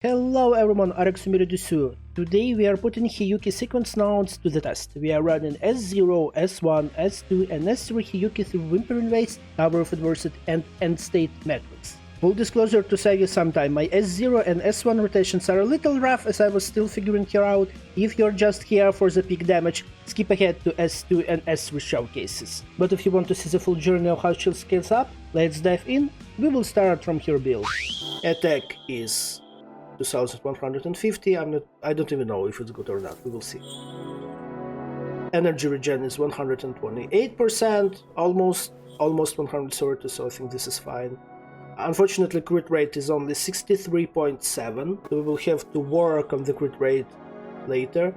Hello everyone, Arexumiridusu. Today we are putting Hiyuki sequence nodes to the test. We are running S0, S1, S2 and S3 Hiyuki through Whimpering Wastes, Tower of Adversity and Endstate Matrix. Full disclosure to save you some time, my S0 and S1 rotations are a little rough as I was still figuring her out. If you're just here for the peak damage, skip ahead to S2 and S3 showcases. But if you want to see the full journey of how she scales up, let's dive in. We will start from her build. Attack is 2150. I don't even know if it's good or not. We will see. Energy regen is 128%, almost 130, so I think this is fine. Unfortunately, crit rate is only 63.7, so we will have to work on the crit rate later.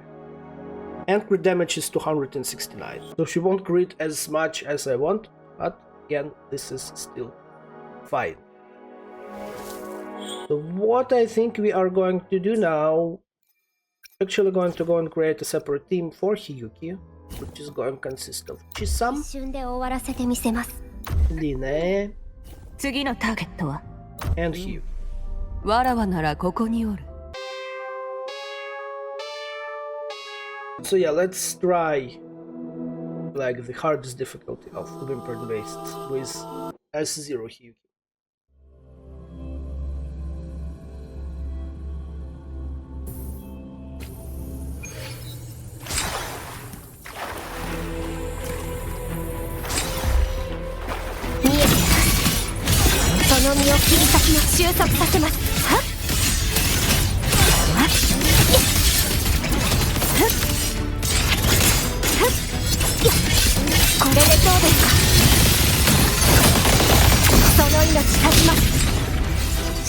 And crit damage is 269, so she won't crit as much as I want, but again, this is still fine. So what I think we are going to do now, actually going to go and create a separate team for Hiyuki, which is going to consist of Chisam, Line, and Hiyuki. So yeah, let's try like the hardest difficulty of Whimpering Wastes with S0 Hiyuki.これでどうですか。その命絶ちます。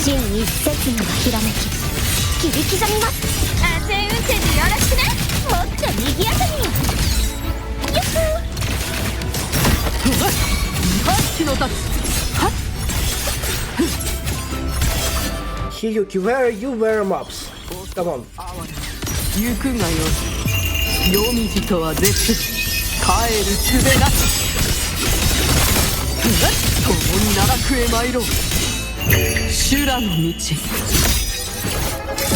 真に一節にはひらめき切り刻みます。安全運転でよろしくね。もっと賑やかに。よっはっ火の立つ。Hiyuki, where are you? Where are mobs? Come on. 行くがよい。夜道とは絶帰る術なし。共に奈落へ参ろう。修羅の道。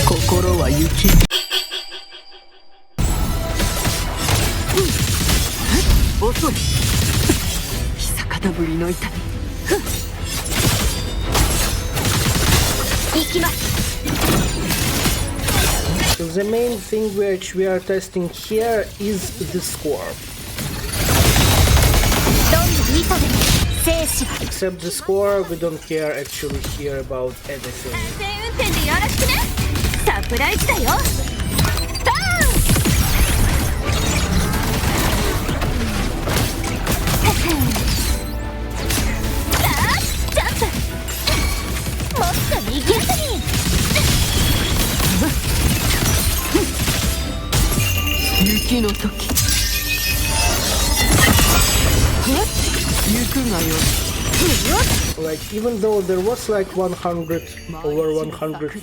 心は雪。遅い。久方ぶりの痛み。So the main thing which we are testing here is the score. Except the score, we don't care actually here about anything. Like, even though there was like 100, over 100,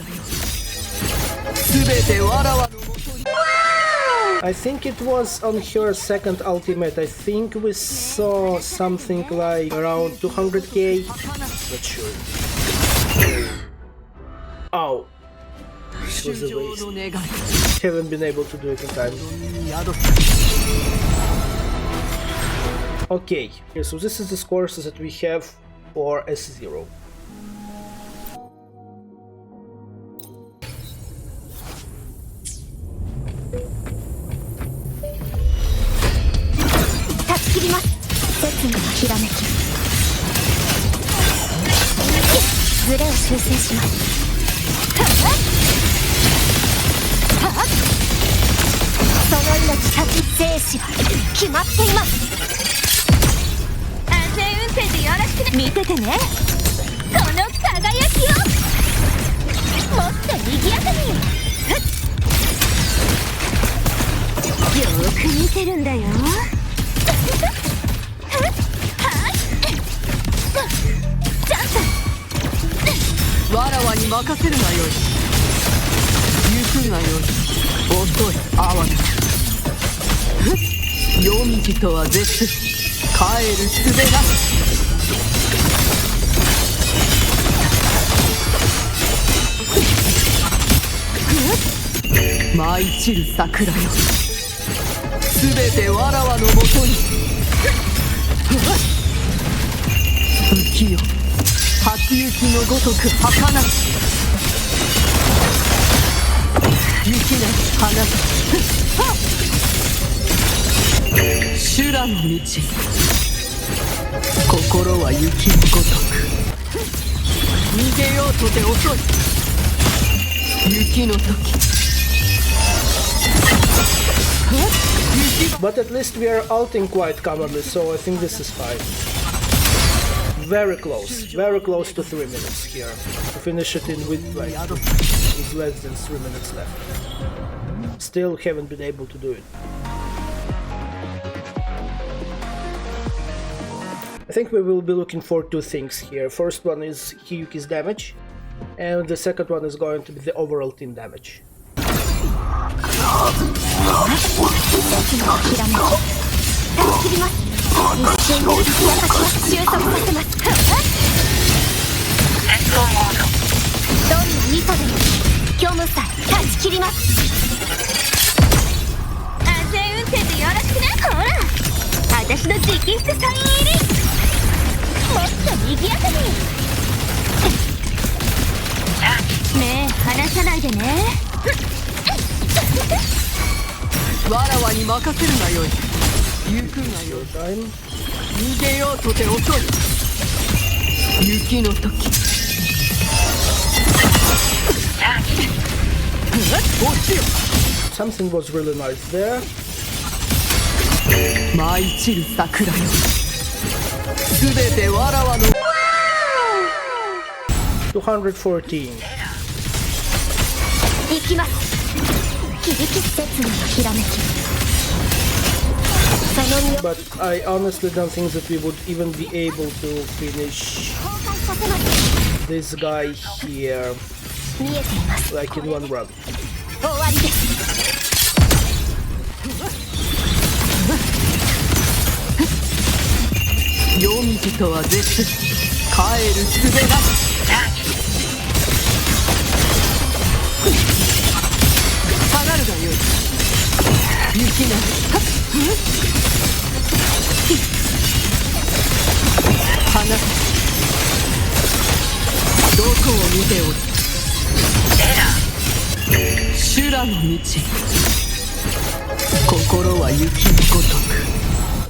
I think it was on her second ultimate. I think we saw something like around 200k. Not sure. Ow. It was a waste. Haven't been able to do it in time. Okay, so this is the scores that we have for S0. 舞い散る桜よ、すべてわらわのもとに。浮世初雪のごとく儚き、雪なき花修羅の道、心は雪のごとく。逃げようとて遅い、雪の時。But at least we are ulting quite commonly, so I think this is fine. Very close to 3 minutes here. To finish it in with less than 3 minutes left. Still haven't been able to do it. I think we will be looking for two things here. First one is Hiyuki's damage, and the second one is going to be the overall team damage.わらわに任せるがよい。行くがよい。逃げようとて遅い。雪の時。Something was really nice there. 舞い散る桜よ。すべてわらわの。214. 行きます。But I honestly don't think that we would even be able to finish this guy here like in one run.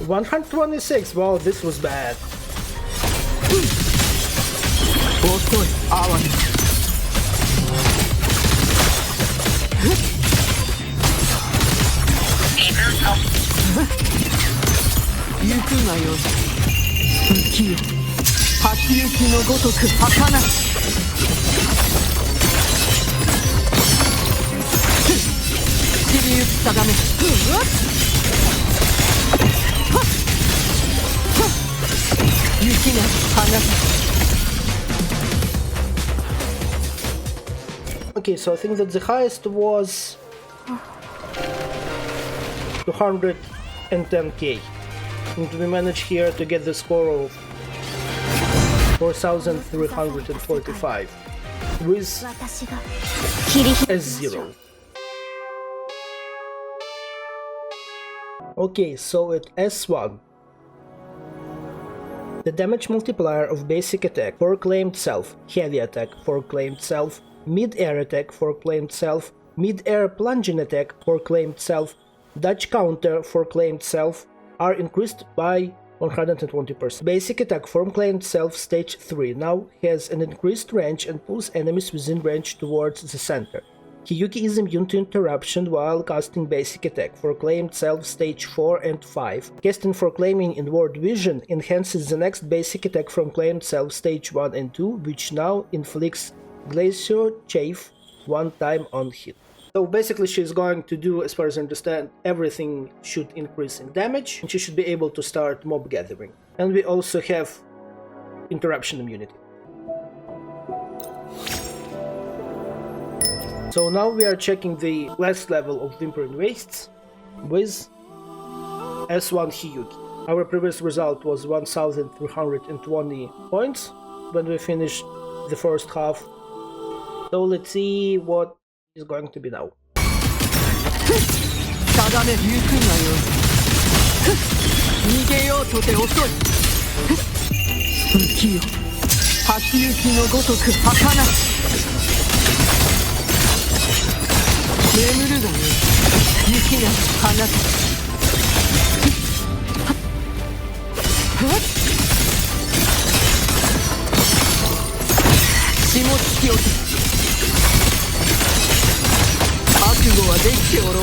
$126. Wow, this was bad. Okay, so I think that the highest was 210k, and we managed here to get the score of 4,345 with S0. Okay, so at S1, the damage multiplier of basic attack for claimed self, heavy attack for claimed self, mid-air attack for claimed self, mid-air plunging attack for claimed self, dodge counter for claimed self are increased by 120%. Basic attack from claimed self stage 3 now has an increased range and pulls enemies within range towards the center. Hiyuki is immune to interruption while casting basic attack for claimed self stage 4 and 5. Casting for claiming inward vision enhances the next basic attack from claimed self stage 1 and 2, which now inflicts Glacier Chafe one time on hit. So basically she's going to do, as far as I understand, everything should increase in damage, and she should be able to start mob gathering. And we also have interruption immunity. So now we are checking the last level of Whimpering Wastes with S1 Hiyuki. Our previous result was 1,320 points when we finished the first half. So let's see what is going to be now. 定め行くがよい逃げようとて遅い浮世初雪のごとく儚し眠るがよ雪が放つ霜突き落とす覚悟はできておろう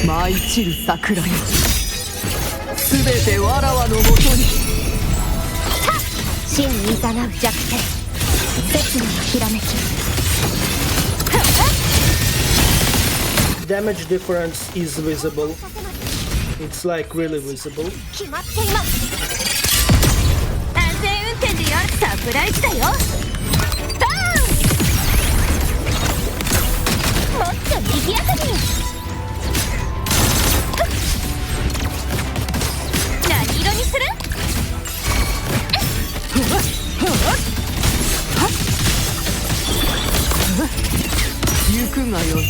が舞い散る桜よすべてわらわのもとに死に誘う弱点切なひらめき Damage difference is visible. It's like really visible. 決まっています安全運転でやるサプライズだよバーンもっと賑やかに何色にする行くがよい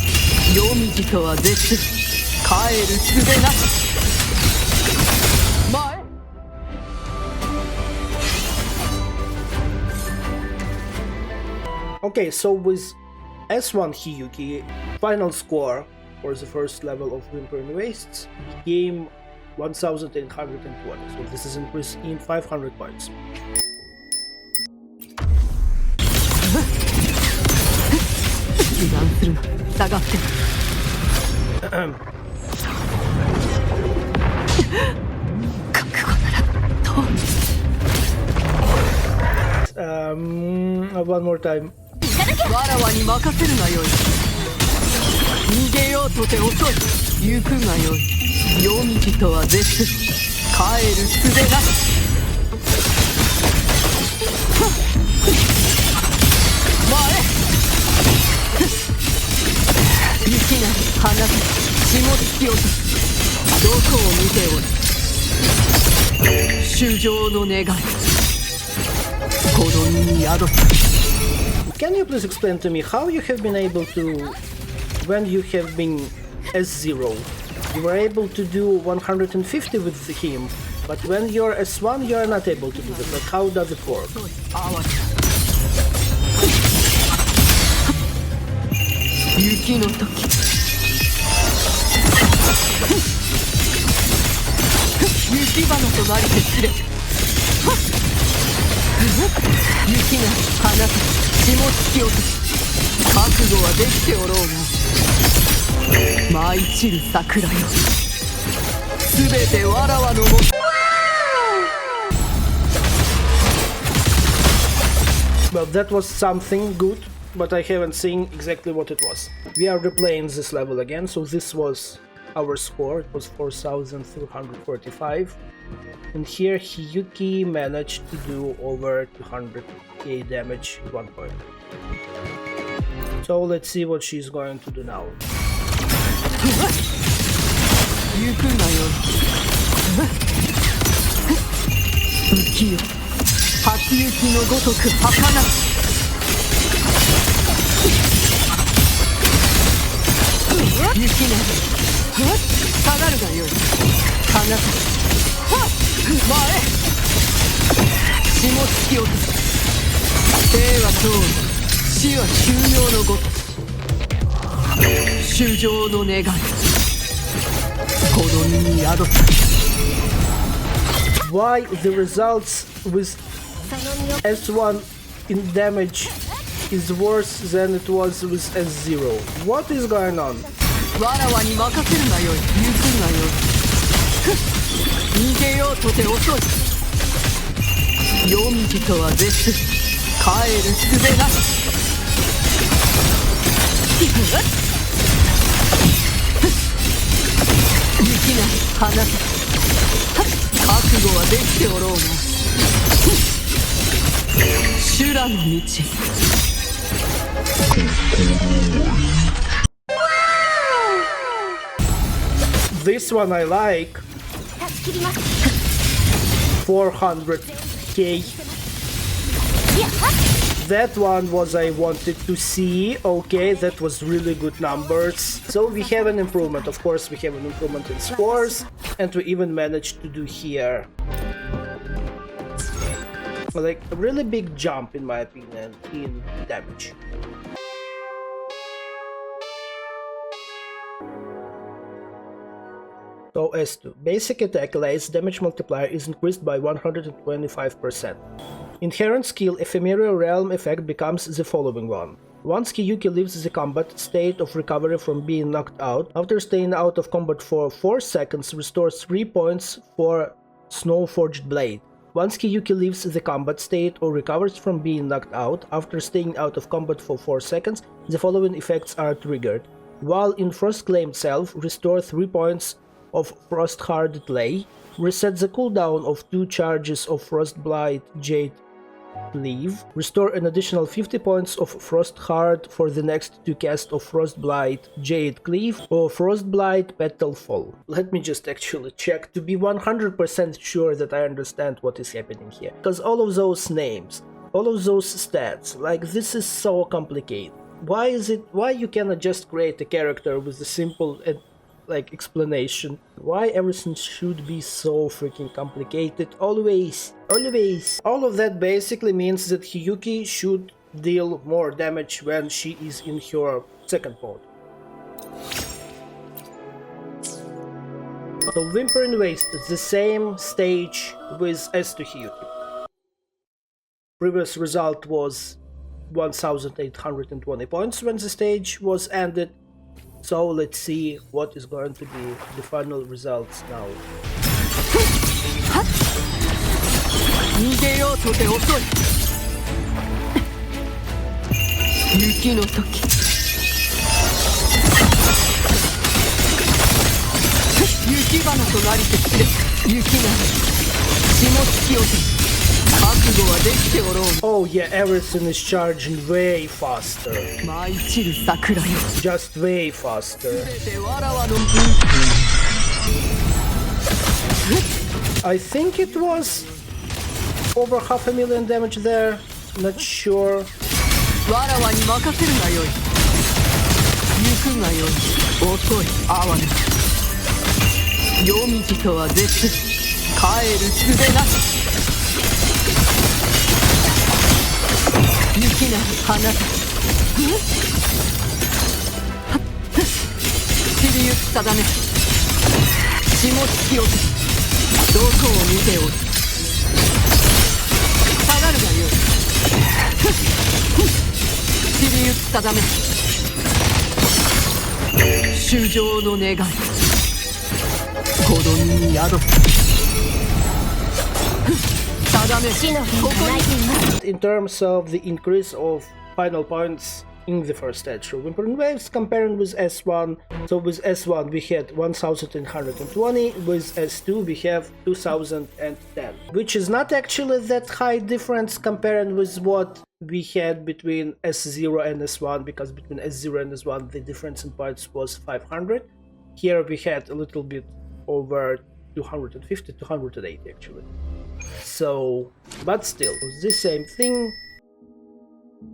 夜道とは絶帰る術なし前Okay, so with S1 Hiyuki, final score for the first level of Whimpering Wastes became 1820. So this is increase in 500 points. 油断するな下がって覚悟ならどうOne more time. わらわに任せるがよい逃げようとて遅い行くがよい夜道とは絶す帰る術なし雪なり放つ霜突き落とすどこを見ておる衆生の願い子供に宿す Can you please explain to me how you have been able to, when you have been S0, you were able to do 150 with him, but when you're S1 you are not able to do that. Like, how does it work? 雪の時雪花となりてすれ雪が放つ霜突き落とす覚悟はできておろうが舞い散る桜よすべてわらわのもWell, that was something good, but I haven't seen exactly what it was. We are replaying this level again, so this was our score. It was 4,345. And here Hiyuki managed to do over 200k damage at one point. So let's see what she's going to do now. 行くなよ浮世初雪のごとく儚し雪なり下がるがよい放つ前霜突き落とす生は通る死は休養のごとし衆生の願い子供に宿す Why the results with S1 in damage is worse than it was with S0? What is going on? わらわに任せるがよい行くがよい逃げようとて遅い夜道とは絶す帰る術なし雪が放つ覚悟はできておろうが修羅の道 This one I like. 400k that one was I wanted to see. Okay, that was really good numbers. So we have an improvement. Of course, we have an improvement in scores, and we even managed to do here like a really big jump, in my opinion, in damage. So S2. Basic attack lays damage multiplier is increased by 125%. Inherent skill Ephemeral Realm effect becomes the following one. Once Hiyuki leaves the combat state of recovery from being knocked out, after staying out of combat for 4 seconds, restores 3 points for Snow-Forged Blade. Once Hiyuki leaves the combat state or recovers from being knocked out, after staying out of combat for 4 seconds, the following effects are triggered. While in Frostclaimed Self, restore 3 points of Frost-Hard Clay, reset the cooldown of 2 charges of Frostblight Jade Cleave, restore an additional 50 points of Frost-Hard for the next 2 casts of Frostblight Jade Cleave or Frostblight Petal Fall. Let me just actually check to be 100% sure that I understand what is happening here. Because all of those names, all of those stats, like this is so complicated. Why you cannot just create a character with a simple like explanation? Why everything should be so freaking complicated always? All of that basically means that Hiyuki should deal more damage when she is in her second mode. So Whimpering Wastes, the same stage with S2 Hiyuki. Previous result was 1820 points when the stage was ended. So let's see what is going to be the final results now. 逃げようとて遅い。雪の時。雪花となりてくれ。雪なら霜つき落と。覚悟はできておろう。Oh yeah, everything is charging way faster. 舞い散る桜よ。Just way faster. 全てわらわの分。I think it was over 500,000 damage there. Not sure. わらわに任せるがよい。行くがよい。遅い哀れ。夜道とは絶帰る術なし。雪なる花だ。散りゆく定め。霜つき落と。どこを見ておる。下がるがよい。散りゆく定め。衆生の願い。子供に宿す。In terms of the increase of final points in the first stage, so Whimpering Waves comparing with S1, so with S1 we had 1120, with S2 we have 2010, which is not actually that high difference comparing with what we had between S0 and S1, because between S0 and S1 the difference in points was 500. Here we had a little bit over 250, 280 actually. So, but still, it was the same thing,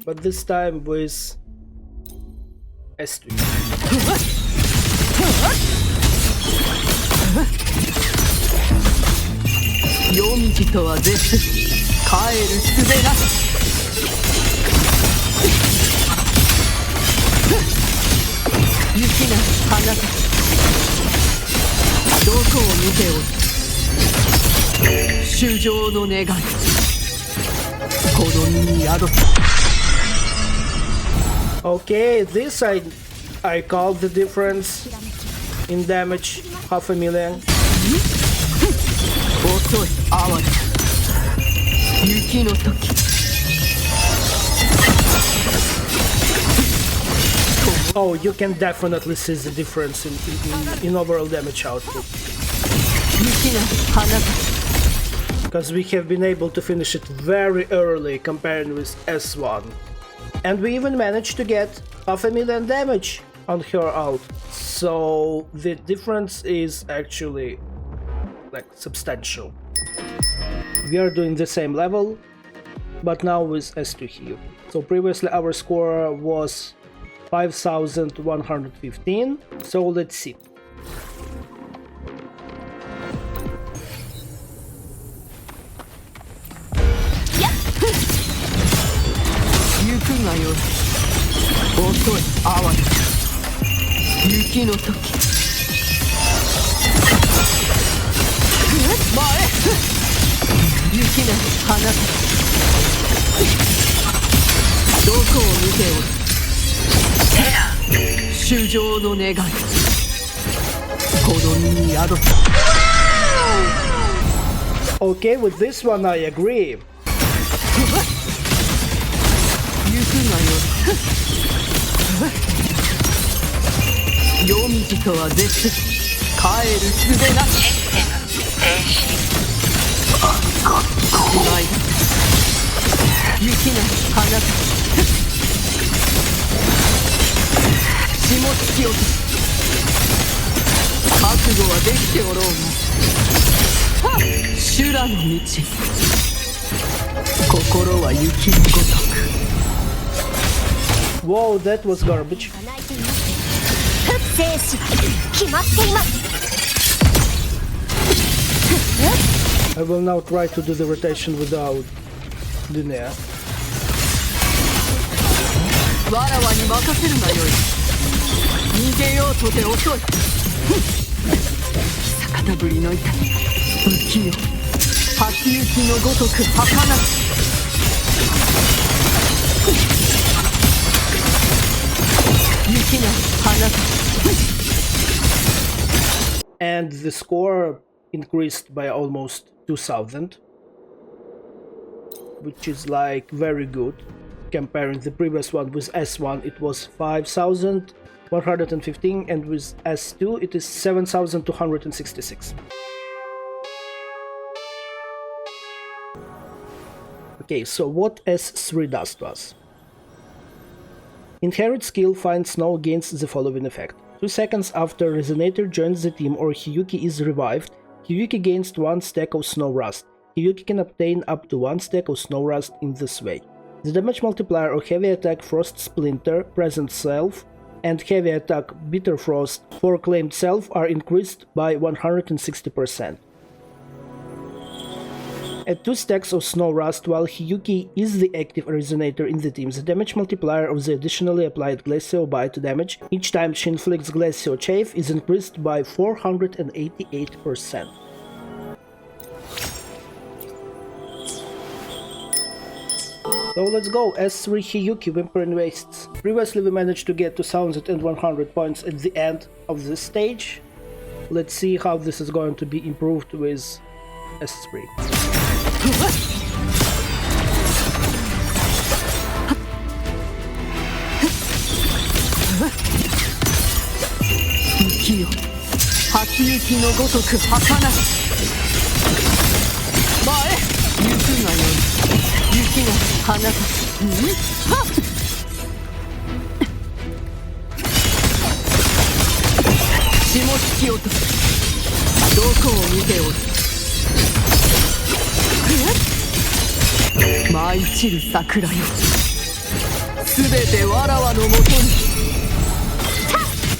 but this time with S2. 夜道とは絶帰る術なし。雪なる花だ。どこを見ておる。衆生の願い。子供に宿す。Okay, this I called the difference in damage, 500,000. 遅い哀れ。雪の時。Oh, you can definitely see the difference in overall damage output. 雪なる花だ。Because we have been able to finish it very early compared with S1. And we even managed to get 500,000 damage on her ult. So the difference is actually like substantial. We are doing the same level, but now with S2 Hiyuki. So previously our score was 5115. So let's see. Okay, with this one I agree. Whoa, that was garbage. I will now try to do the rotation without linear. And the score increased by almost 2000, which is like very good. Comparing the previous one with S1, it was 5115, and with S2 it is 7266. Okay, so what S3 does to us? Inherit skill finds Snow gains the following effect. 2 seconds after Resonator joins the team or Hiyuki is revived, Hiyuki gains 1 stack of Snow Rust. Hiyuki can obtain up to 1 stack of Snow Rust in this way. The damage multiplier of Heavy Attack Frost Splinter, Present Self, and Heavy Attack Bitter Frost for Claimed Self are increased by 160%. At 2 stacks of Snow Rust, while Hiyuki is the active Resonator in the team, the damage multiplier of the additionally applied Glacio Bite damage each time she inflicts Glacio Chafe is increased by 488%. So let's go, S3 Hiyuki, Whimpering Wastes. Previously we managed to get 2100 points at the end of this stage. Let's see how this is going to be improved with S3.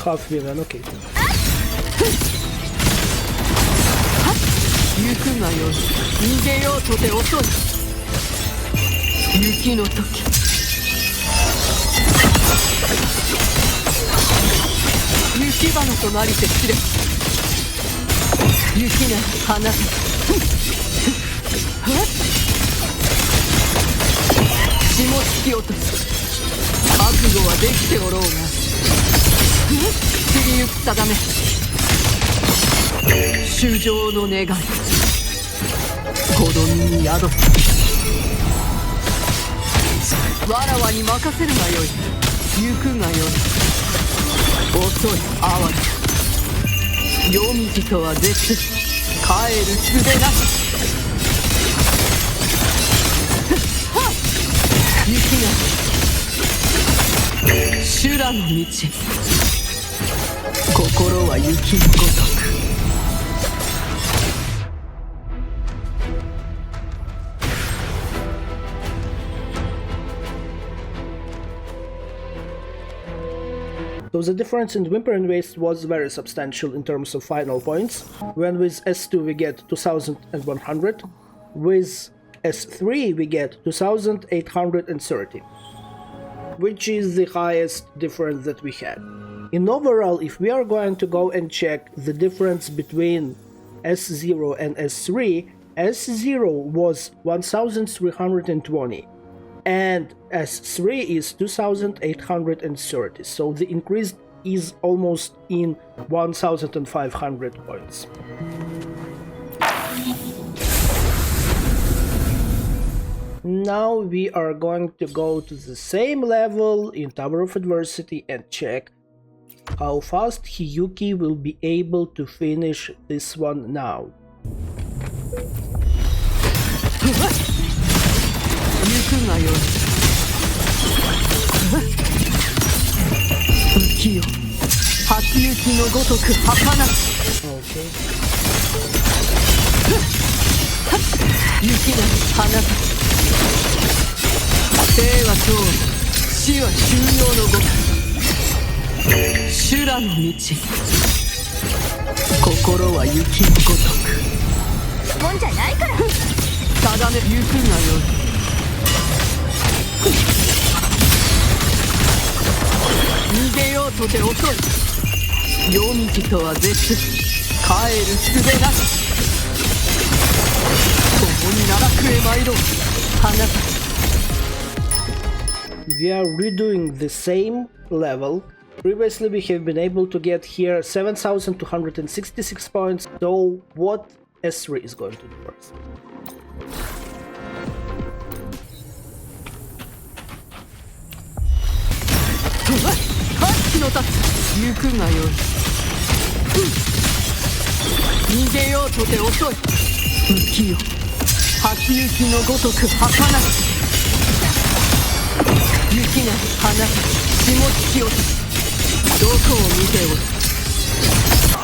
Half villain, okay. So the difference in Whimpering Wastes was very substantial in terms of final points, when with S2 we get 2100, with S3 we get 2830, which is the highest difference that we had. In overall, if we are going to go and check the difference between S0 and S3, S0 was 1320 and S3 is 2830, so the increase is almost in 1500 points. Now we are going to go to the same level in Tower of Adversity and check how fast Hiyuki will be able to finish this one now. 行くがよい。浮世初雪のごとく儚し。Okay. 雪なき花たち。生は今日、死は終了のごとく。修羅の道。心は雪のごとく。もんじゃないから。定め行くがよい。逃げようとて遅い。夜道とは別、帰る術なし。共に奈落へ参ろう。花たち。We are redoing the same level. Previously we have been able to get here 7266 points, so what S3 is going to do first?行くがよい。逃げようとて遅い。浮世初雪のごとく儚し。雪が花たち霜月落とし。どこを見てお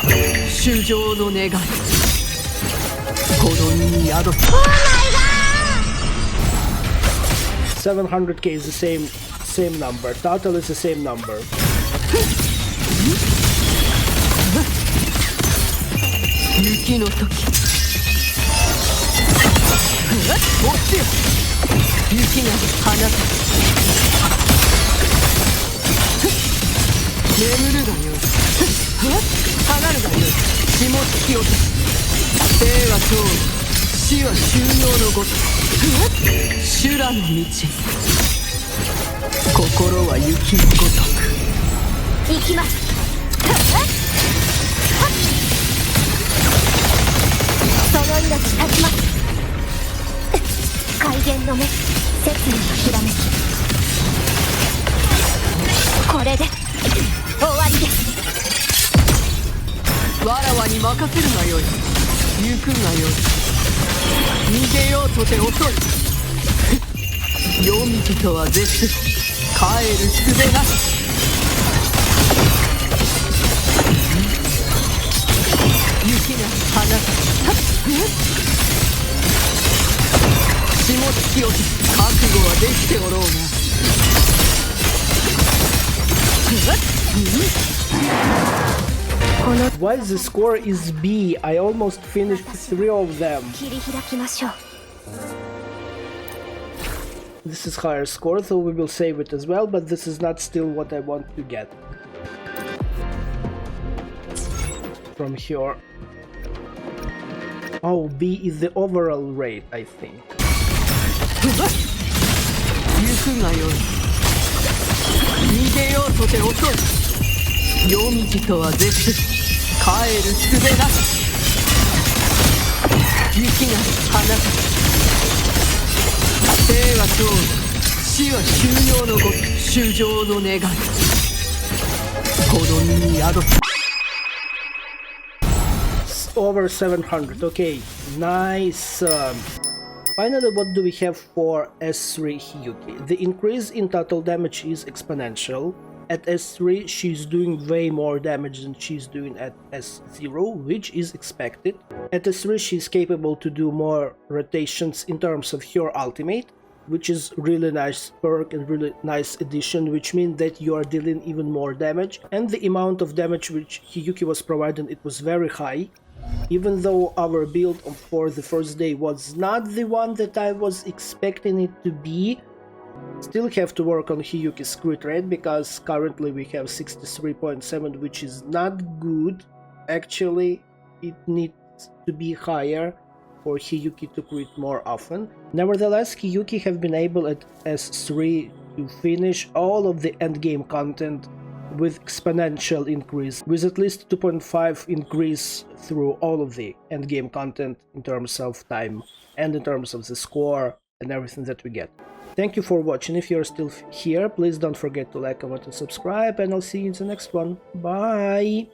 る。衆生の願い。この身に宿す。700k is the same number. Total is the same number. 雪の時。落ちよ。雪が花たち。眠るがよい。下がるがよい。霜月落とし。生は今日、死は終了のごとく。修羅の道。心は雪のごとく。行きます。その命断ちます。怪言の目、切にひらめき。これで終わりです。わらわに任せるがよい。行くがよい。逃げようとて遅い。夜道とは絶、帰る術なし。雪が花たち。霜月落とし。覚悟はできておろうが。Why the score is B? I almost finished 3 of them. 切り開きましょう。This is higher score, so we will save it as well, but this is not still what I want to get from here. Oh, B is the overall rate, I think. 行くがよい。逃げようとて遅い。夜道とは絶、帰る術なし。雪が花たち。生は今日、死は終了のごとく。衆生の願い。この身に宿す。Over 700, okay, nice. Finally, what do we have for S3 Hiyuki? The increase in total damage is exponential. At S3, she's doing way more damage than she's doing at S0, which is expected. At S3, she's capable to do more rotations in terms of her ultimate, which is really nice perk and really nice addition, which means that you are dealing even more damage. And the amount of damage which Hiyuki was providing, it was very high. Even though our build for the first day was not the one that I was expecting it to be, still have to work on Hiyuki's crit rate, because currently we have 63.7, which is not good. Actually, it needs to be higher for Hiyuki to crit more often. Nevertheless, Hiyuki have been able at S3 to finish all of the endgame content with exponential increase, with at least 2.5 increase through all of the endgame content in terms of time and in terms of the score and everything that we get. Thank you for watching. If you're still here, please don't forget to like, comment and subscribe, and I'll see you in the next one. Bye!